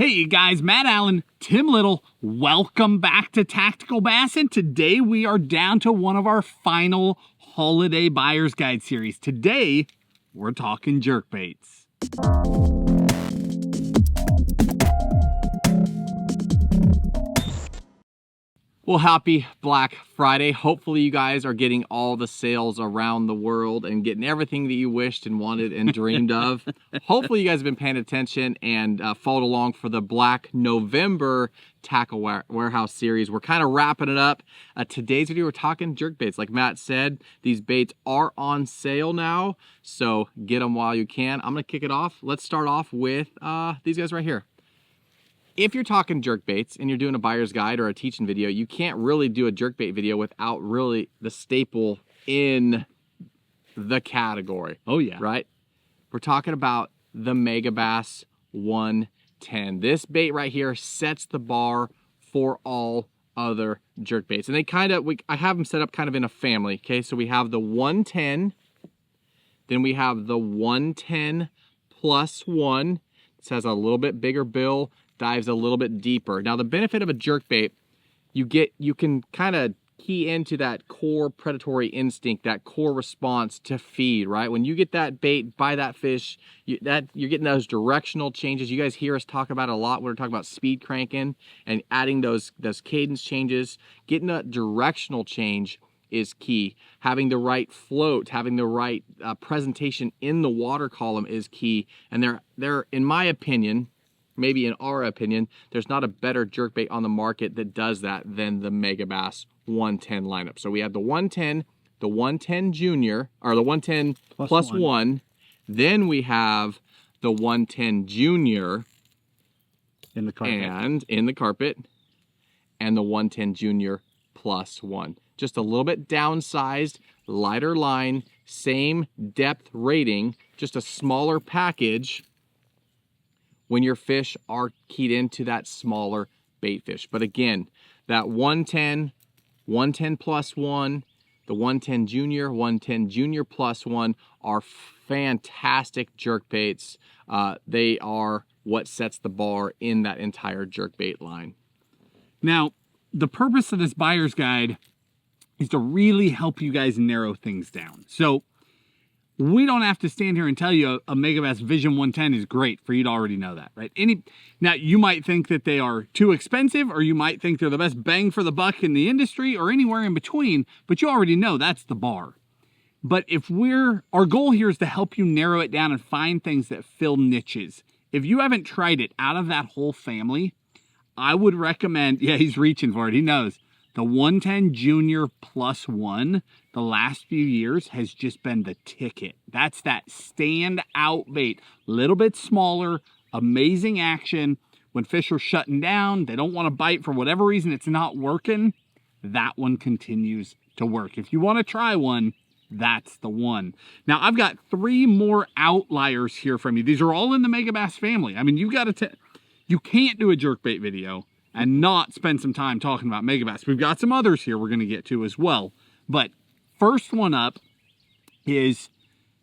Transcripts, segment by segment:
Hey you guys, Matt Allen, Tim Little, welcome back to TacticalBassin. Today we are down to one of our final holiday buyer's guide series. Today we're talking jerkbaits. Well, happy Black Friday. Hopefully you guys are getting all the sales around the world and getting everything that you wished and wanted and dreamed of. Hopefully you guys have been paying attention and followed along for the Black November Tackle Warehouse series. We're kind of wrapping it up. Today's video, we're talking jerkbaits. Like Matt said, these baits are on sale now, so get them while you can. I'm gonna kick it off. Let's start off with these guys right here. If you're talking jerkbaits and you're doing a buyer's guide or a teaching video, you can't really do a jerkbait video without really the staple in the category. Oh yeah. Right? We're talking about the Megabass 110. This bait right here sets the bar for all other jerkbaits. And they I have them set up kind of in a family. Okay, so we have the 110, then we have the 110 plus one. This has a little bit bigger bill, dives a little bit deeper. Now the benefit of a jerkbait, you can kind of key into that core predatory instinct, that core response to feed, right? When you get that bait by that fish, you're getting those directional changes. You guys hear us talk about it a lot when we're talking about speed cranking and adding those cadence changes. Getting that directional change is key. Having the right float, having the right presentation in the water column is key. And they're in my opinion, maybe in our opinion, there's not a better jerkbait on the market that does that than the Megabass 110 lineup. So we have the 110, the 110 Junior, or the 110 plus one. Then we have the 110 Junior in the carpet, and the 110 Junior plus one. Just a little bit downsized, lighter line, same depth rating, just a smaller package when your fish are keyed into that smaller bait fish. But again, that 110, 110 plus one, the 110 Junior, 110 Junior plus one are fantastic jerkbaits. They are what sets the bar in that entire jerkbait line. Now, the purpose of this buyer's guide is to really help you guys narrow things down. So we don't have to stand here and tell you a Megabass Vision 110 is great for you to already know that, right? Now, you might think that they are too expensive, or you might think they're the best bang for the buck in the industry, or anywhere in between, but you already know that's the bar. But our goal here is to help you narrow it down and find things that fill niches. If you haven't tried it out of that whole family, I would recommend, yeah, he's reaching for it, he knows. The 110 Junior plus one, the last few years has just been the ticket. That's that standout bait. Little bit smaller, amazing action. When fish are shutting down, they don't want to bite for whatever reason, it's not working. That one continues to work. If you want to try one, that's the one. Now, I've got 3 more outliers here from you. These are all in the Megabass family. I mean, you can't do a jerkbait video and not spend some time talking about Megabass. We've got some others here we're going to get to as well. But first one up is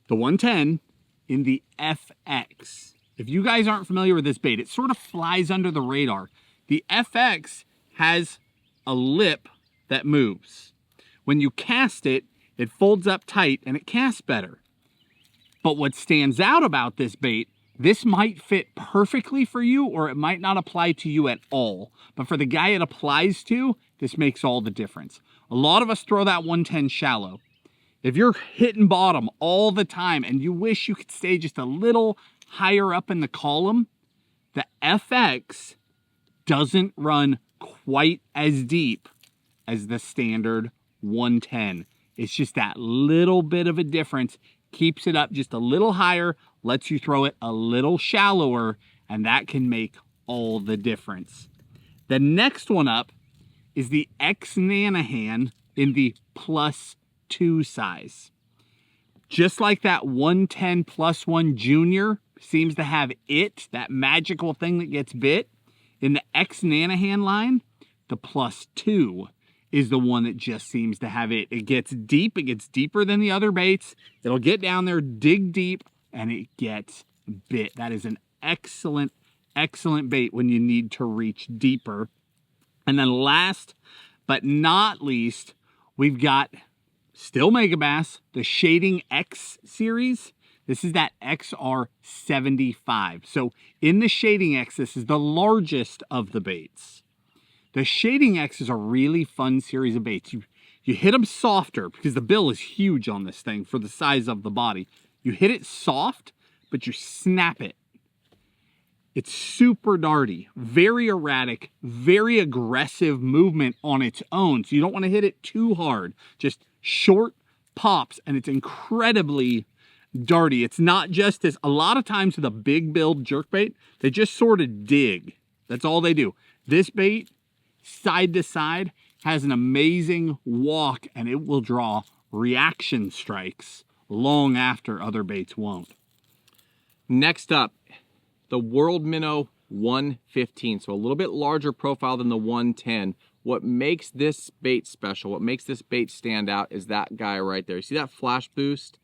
the 110 in the FX. If you guys aren't familiar with this bait, it sort of flies under the radar. The FX has a lip that moves. When you cast it, it folds up tight and it casts better. But what stands out about this bait, this might fit perfectly for you, or it might not apply to you at all. But for the guy it applies to, this makes all the difference. A lot of us throw that 110 shallow. If you're hitting bottom all the time and you wish you could stay just a little higher up in the column, the FX doesn't run quite as deep as the standard 110. It's just that little bit of a difference. Keeps it up just a little higher, lets you throw it a little shallower, and that can make all the difference. The next one up is the x-nanahan in the +2 size. Just like that 110 plus one Junior seems to have that magical thing that gets bit, in the x-nanahan line, the +2 is the one that just seems to have it. It gets deep, it gets deeper than the other baits. It'll get down there, dig deep, and it gets bit. That is an excellent, excellent bait when you need to reach deeper. And then last but not least, we've got still Megabass, the Shading X series. This is that XR75. So in the Shading X, this is the largest of the baits. The Shading X is a really fun series of baits. You hit them softer because the bill is huge on this thing for the size of the body. You hit it soft, but you snap it. It's super darty, very erratic, very aggressive movement on its own. So you don't want to hit it too hard. Just short pops, and it's incredibly darty. It's not just this. A lot of times with a big build jerkbait, they just sort of dig. That's all they do. This bait, side to side, has an amazing walk, and it will draw reaction strikes long after other baits won't. Next up, the World Minnow 115. So a little bit larger profile than the 110. What makes this bait special, what makes this bait stand out is that guy right there. You see that flash boost?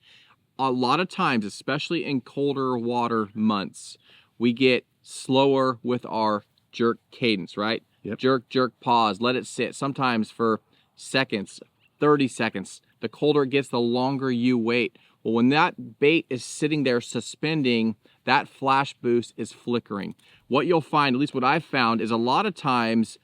A lot of times, especially in colder water months, we get slower with our jerk cadence, right? Yep. Jerk, jerk, pause, let it sit. Sometimes for seconds, 30 seconds. The colder it gets, the longer you wait. Well, when that bait is sitting there suspending, that flash boost is flickering. What you'll find, at least what I've found, is a lot of times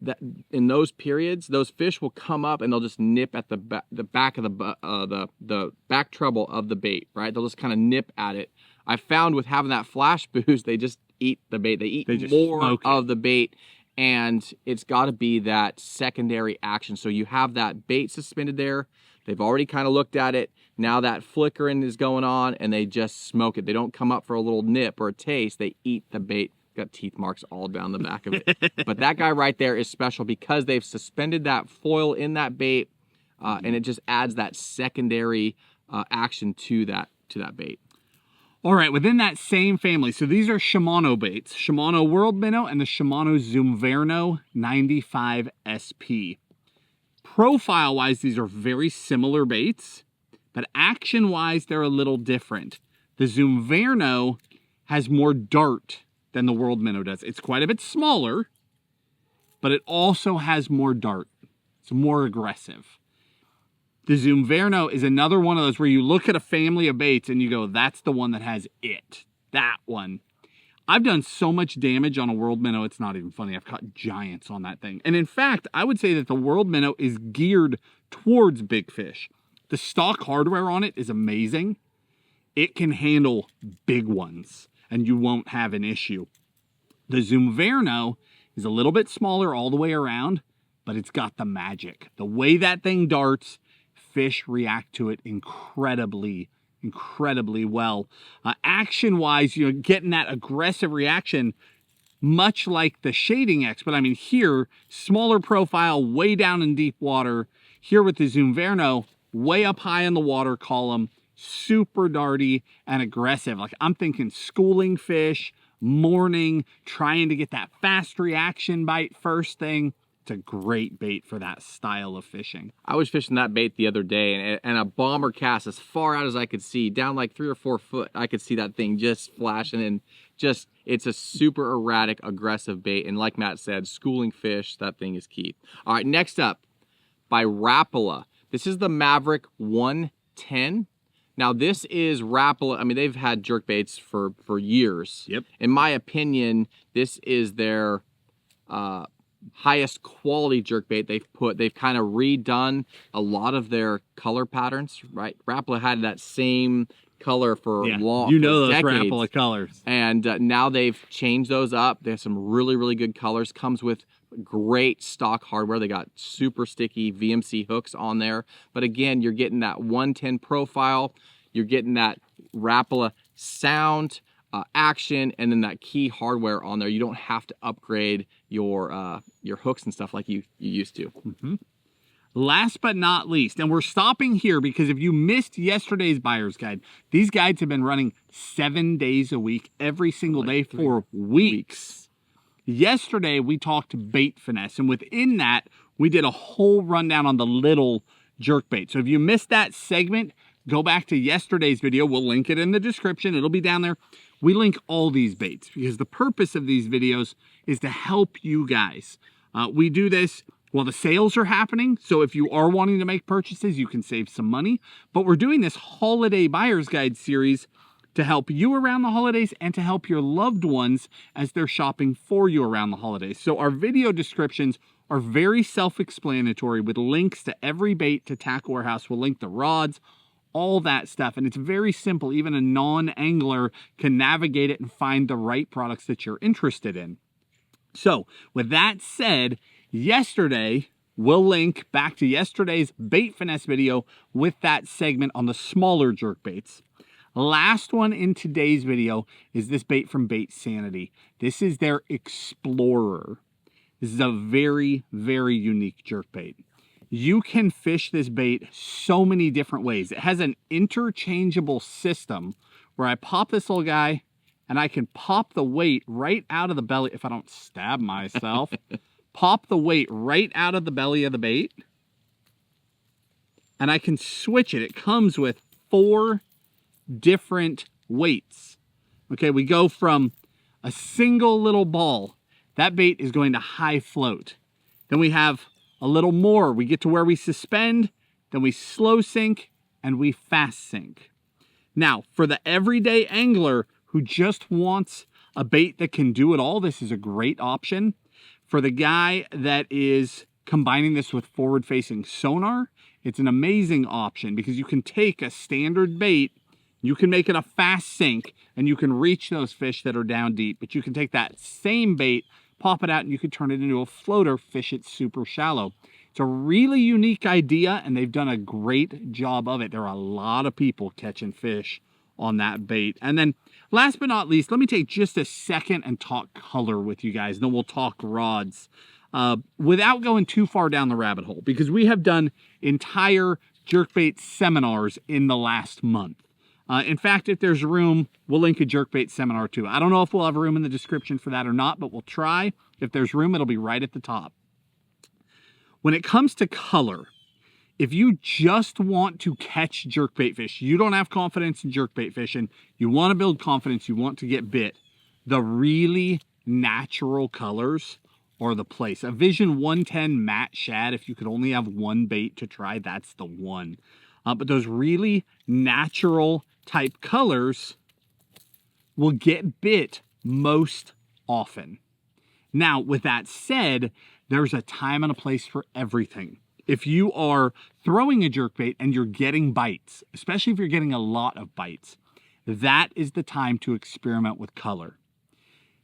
that in those periods, those fish will come up and they'll just nip at the back of the back treble of the bait, right? They'll just kind of nip at it. I found with having that flash boost, they just eat the bait. They eat more of the bait, and it's got to be that secondary action. So you have that bait suspended there. They've already kind of looked at it. Now that flickering is going on, and they just smoke it. They don't come up for a little nip or a taste. They eat the bait. Got teeth marks all down the back of it. But that guy right there is special because they've suspended that foil in that bait, and it just adds that secondary action to that bait. All right, within that same family, so these are Shimano baits. Shimano World Minnow and the Shimano Zum Verno 95 SP. Profile-wise, these are very similar baits, but action-wise, they're a little different. The Zum Verno has more dart than the World Minnow does. It's quite a bit smaller, but it also has more dart. It's more aggressive. The Zum Verno is another one of those where you look at a family of baits and you go, that's the one that has it. That one. I've done so much damage on a World Minnow, it's not even funny. I've caught giants on that thing. And in fact, I would say that the World Minnow is geared towards big fish. The stock hardware on it is amazing. It can handle big ones, and you won't have an issue. The Zum Verno is a little bit smaller all the way around, but it's got the magic. The way that thing darts, fish react to it incredibly well. Action-wise, you're getting that aggressive reaction, much like the Shading X, but I mean here, smaller profile, way down in deep water. Here with the Zum Verno, way up high in the water column, super darty and aggressive. Like I'm thinking schooling fish, morning, trying to get that fast reaction bite first thing. It's a great bait for that style of fishing. I was fishing that bait the other day, and a bomber cast as far out as I could see, down like 3 or 4 foot, I could see that thing just flashing, and just, it's a super erratic, aggressive bait. And like Matt said, schooling fish, that thing is key. All right, next up, by Rapala. This is the Maverick 110. Now this is Rapala. I mean, they've had jerkbaits for years. Yep. In my opinion, this is their highest quality jerkbait they've kind of redone a lot of their color patterns, right? Rapala had that same color for long, you know, those decades. Rapala colors. And now they've changed those up. They have some really good colors. Comes with great stock hardware. They got super sticky VMC hooks on there. But again, you're getting that 110 profile. You're getting that Rapala sound, action, and then that key hardware on there. You don't have to upgrade your hooks and stuff like you used to. Mm-hmm. Last but not least, and we're stopping here because if you missed yesterday's buyer's guide, these guides have been running 7 days a week, every single day for weeks. Yesterday, we talked bait finesse, and within that, we did a whole rundown on the little jerkbait. So if you missed that segment, go back to yesterday's video. We'll link it in the description. It'll be down there. we link all these baits because the purpose of these videos is to help you guys. We do this while the sales are happening. So if you are wanting to make purchases, you can save some money. But we're doing this holiday buyer's guide series to help you around the holidays and to help your loved ones as they're shopping for you around the holidays. So our video descriptions are very self-explanatory with links to every bait to Tackle Warehouse. We'll link the rods, all that stuff. And it's very simple. Even a non-angler can navigate it and find the right products that you're interested in. So with that said, yesterday, we'll link back to yesterday's bait finesse video with that segment on the smaller jerk baits. Last one in today's video is this bait from Bait Sanity. This is their Explorer. This is a very, very unique jerk bait. You can fish this bait so many different ways. It has an interchangeable system where I pop this little guy and I can pop the weight right out of the belly if I don't stab myself. Pop the weight right out of the belly of the bait. And I can switch it. It comes with 4 different weights. Okay, we go from a single little ball. That bait is going to high float. Then we have a little more. We get to where we suspend, then we slow sink, and we fast sink. Now, for the everyday angler who just wants a bait that can do it all, this is a great option. For the guy that is combining this with forward-facing sonar, it's an amazing option because you can take a standard bait, you can make it a fast sink, and you can reach those fish that are down deep. But you can take that same bait, pop it out, and you can turn it into a floater, fish it super shallow. It's a really unique idea, and they've done a great job of it. There are a lot of people catching fish on that bait. And then last but not least, let me take just a second and talk color with you guys, and then we'll talk rods. Without going too far down the rabbit hole, because we have done entire jerkbait seminars in the last month. In fact, if there's room, we'll link a jerkbait seminar too. I don't know if we'll have room in the description for that or not, but we'll try. If there's room, it'll be right at the top. When it comes to color, if you just want to catch jerkbait fish, you don't have confidence in jerkbait fishing, you want to build confidence, you want to get bit, the really natural colors are the place. A Vision 110 matte shad, if you could only have one bait to try, that's the one. But those really natural type colors will get bit most often. Now, with that said, there's a time and a place for everything. If you are throwing a jerkbait and you're getting bites, especially if you're getting a lot of bites, that is the time to experiment with color.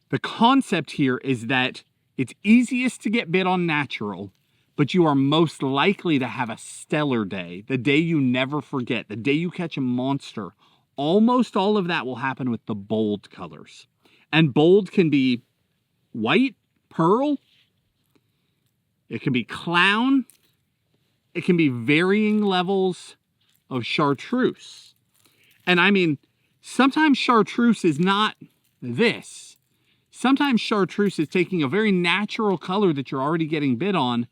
The concept here is that it's easiest to get bit on natural, but you are most likely to have a stellar day, the day you never forget, the day you catch a monster. Almost all of that will happen with the bold colors. And bold can be white, pearl, it can be clown, it can be varying levels of chartreuse. And I mean, sometimes chartreuse is not this. Sometimes chartreuse is taking a very natural color that you're already getting bit on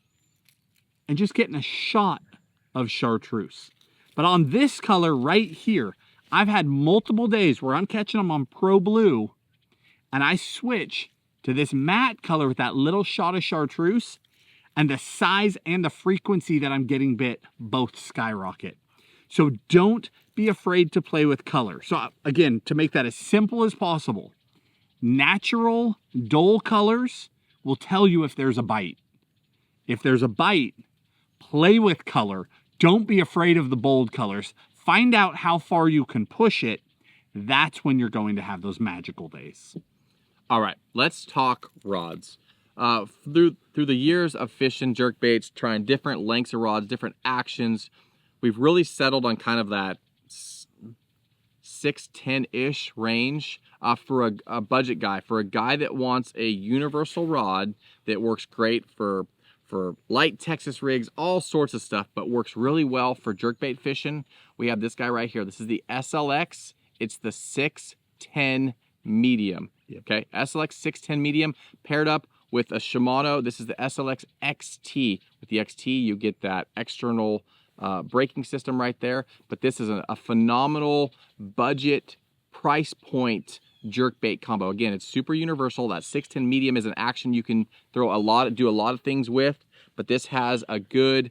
and just getting a shot of chartreuse. But on this color right here, I've had multiple days where I'm catching them on Pro Blue and I switch to this matte color with that little shot of chartreuse, and the size and the frequency that I'm getting bit both skyrocket. So don't be afraid to play with color. So again, to make that as simple as possible, natural, dull colors will tell you if there's a bite. If there's a bite, play with color. Don't be afraid of the bold colors. Find out how far you can push it. That's when you're going to have those magical days. All right, let's talk rods. Through the years of fishing jerkbaits, trying different lengths of rods, different actions, we've really settled on kind of that 6-10-ish range for a budget guy, for a guy that wants a universal rod that works great for light Texas rigs, all sorts of stuff, but works really well for jerkbait fishing. We have this guy right here. This is the SLX. It's the 610 medium. Okay, SLX 610 medium paired up with a Shimano. This is the SLX XT. With the XT, you get that external braking system right there. But this is a phenomenal budget price point jerkbait combo. Again, it's super universal. That 610 medium is an action you can do a lot of things with, but this has a good,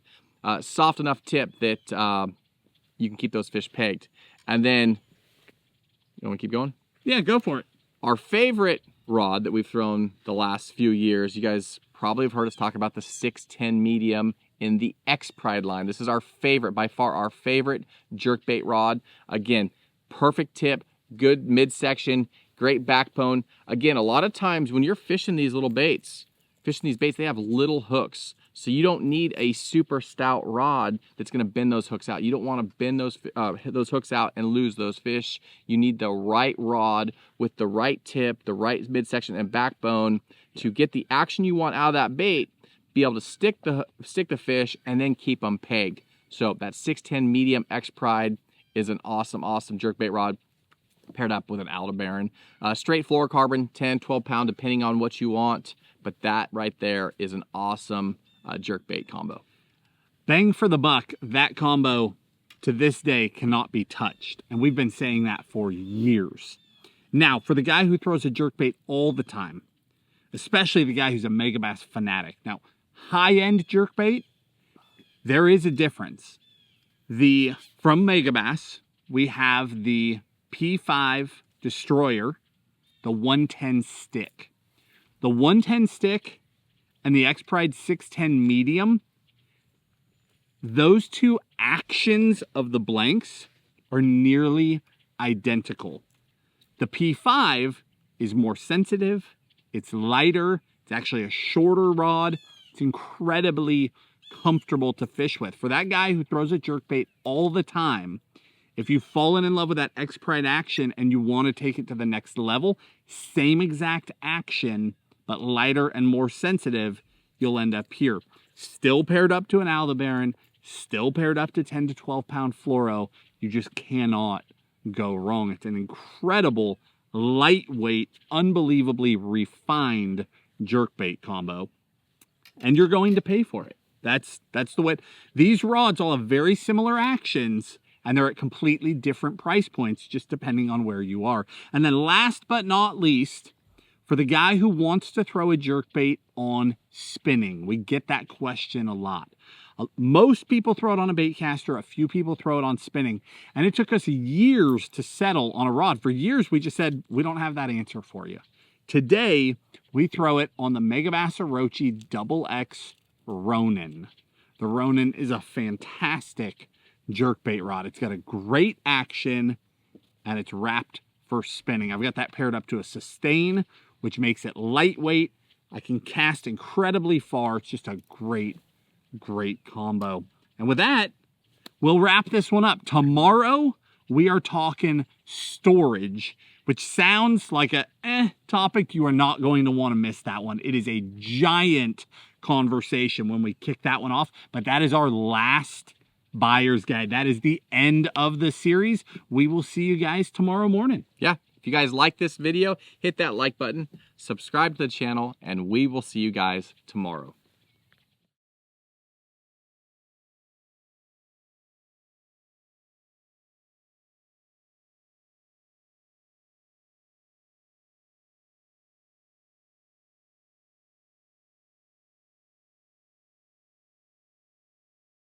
soft enough tip that you can keep those fish pegged. And then, you want to keep going? Yeah, go for it. Our favorite rod that we've thrown the last few years, you guys probably have heard us talk about the 610 medium in the X-Pride line. This is our favorite, by far our favorite jerkbait rod. Again, perfect tip, good midsection, great backbone. Again, a lot of times when you're fishing these little baits, they have little hooks. So you don't need a super stout rod that's gonna bend those hooks out. You don't wanna bend those hooks out and lose those fish. You need the right rod with the right tip, the right midsection and backbone to get the action you want out of that bait, be able to stick the fish and then keep them pegged. So that 610 medium X-Pride is an awesome, awesome jerkbait rod paired up with an Aldebaran. Straight fluorocarbon, 10, 12 pound, depending on what you want. But that right there is an awesome jerkbait combo. Bang for the buck, that combo to this day cannot be touched. And we've been saying that for years. Now, for the guy who throws a jerkbait all the time, especially the guy who's a Megabass fanatic. Now, high-end jerkbait, there is a difference. From Megabass, we have the P5 Destroyer, the 110 stick. The 110 stick and the X-Pride 610 medium, those two actions of the blanks are nearly identical. The P5 is more sensitive, it's lighter, it's actually a shorter rod, it's incredibly comfortable to fish with. For that guy who throws a jerkbait all the time, if you've fallen in love with that X-Pride action and you want to take it to the next level, same exact action, but lighter and more sensitive, you'll end up here. Still paired up to an Aldebaran, still paired up to 10 to 12 pound fluoro. You just cannot go wrong. It's an incredible, lightweight, unbelievably refined jerkbait combo. And you're going to pay for it. That's the way. These rods all have very similar actions, and they're at completely different price points, just depending on where you are. And then last but not least, for the guy who wants to throw a jerkbait on spinning, we get that question a lot. Most people throw it on a bait caster, a few people throw it on spinning, and it took us years to settle on a rod. For years, we just said, we don't have that answer for you. Today, we throw it on the Megabass Orochi XX Ronin. The Ronin is a fantastic jerkbait rod. It's got a great action, and it's wrapped for spinning. I've got that paired up to a sustain, which makes it lightweight. I can cast incredibly far. It's just a great, great combo. And with that, we'll wrap this one up. Tomorrow, we are talking storage, which sounds like a topic. You are not going to want to miss that one. It is a giant conversation when we kick that one off, but that is our last buyer's guide. That is the end of the series. We will see you guys tomorrow morning. Yeah. If you guys like this video, hit that like button, subscribe to the channel, and we will see you guys tomorrow.